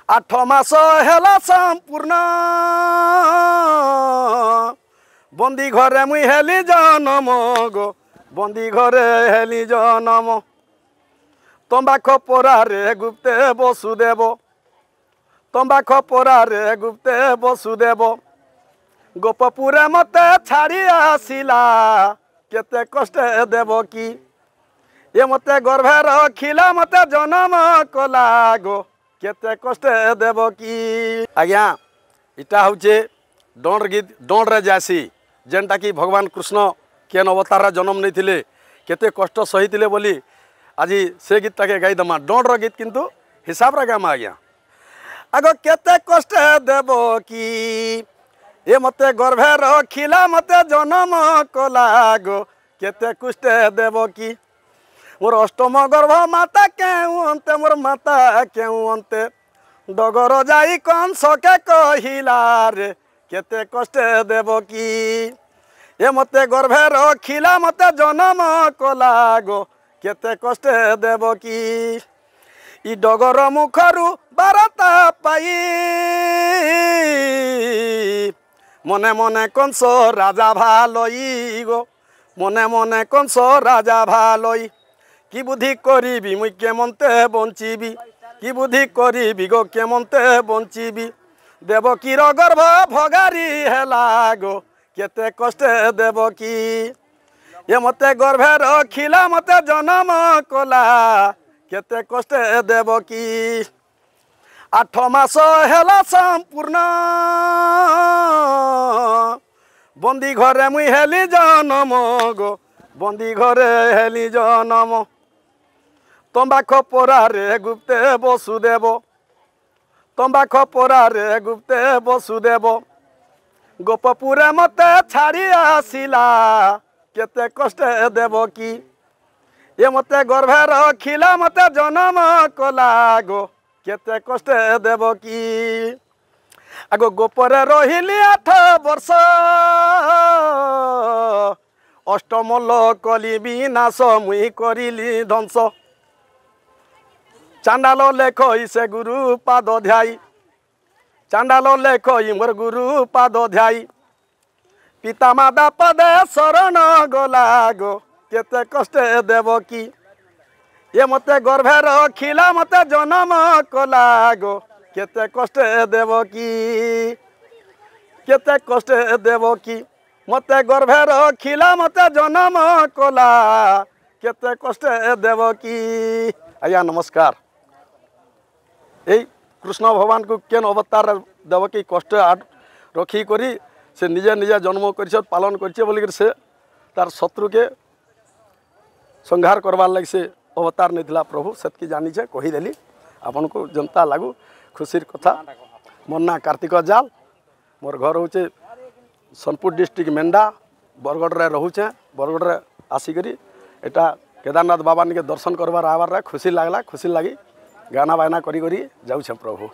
आठ मास हेला संपूर्ण बंदी घरे मुई हेली जनम गो बंदी घरे हेली जनम तंबाख पोरारे गुप्ते वसुदेव तंबाख पोरारे गुप्ते वसुदेव गोपपुरे मते छाड़ी आसिला केते कष्ट देव की ये मते गर्भे रखिला मते जन्म कला गो केते कष्ट देव की आज्ञा इटा हूँ डोंड गीत डोंड रे जासी जेनटा कि भगवान कृष्ण केन अवतार जन्म नहीं थिले केते कष्ट सही बोली आज से गीतटा के गाई दमा डोंड रो गीत किंतु हिसाब रे गामा आज्ञा आगो केते कष्ट देव की ये मते गर्भे रखिला मते जन्म कला गो केते कष्ट देव की मोर अष्टम गर्भ माता केउ अंते मोर माता केउ अंते डगर जाई कंस के कहिला रे केते कष्ट देव की ये मते गर्भे रखिला मते जन्म कला गो केते कष्ट देव की ई डगर मुखरु बारता पाई मने मने कंस राजा भालई गो मने मने कंस राजा भालई कि बुद्धि करी मुई केमंते बंचीबी कि बुद्धि करी गो केमंते बंचीबी देवकीर गर्भ भगारी हेला गो केते कष्ट देव की ये मते गर्भे रखिला मते जन्म कला केते कष्ट देव की आठ मास हेला संपूर्ण बंदी घरे मुई हेली जनम गो बंदी घरे हेली जनम तंबाख पोरारे गुप्ते वसुदेव तंबाख पोरारे गुप्ते वसुदेव गोपपुरे मते छाड़ी आसिला केते कष्ट देव की ये मते गर्भे रखिला मते जन्म कला गो केते कष्ट देव की आगो गोपरे रहिली 8 वर्ष अष्टमल कली विनाश मुई करिली ध्वंस चांडाल लेख से गुरु पाद ध्याई चांडाल लेख मोर गुरु पाद ध्याई पिता माता पदे शरण गला गो केते कष्ट देव की ये मते गर्भे रखिला मते जन्म कला गो केते कष्ट देव की केते कष्ट देव की मते गर्भे रखिला मते जन्म कला केते कष्ट देव की आज्ञा नमस्कार यही कृष्ण भगवान को केन अवतार देव की कष्ट रखी करी से निजे निजे जन्म कर पालन कर से तार शत्रु के संहार करवार लगे से अवतार नहीं थिला प्रभु सेतकी जानी छे कहीदेली आपन को जनता लागू खुशी कथा मोर ना कार्तिक जाल मोर घर हूँ सोनपुर डिस्ट्रिक्ट मेंढा बरगढ़ रे रहूचे बरगढ़ रे आसिकरी एटा केदारनाथ बाबा के दर्शन करवार आवार खुशी लगला खुशी लगी गाना बायना करी जाऊे प्रभु।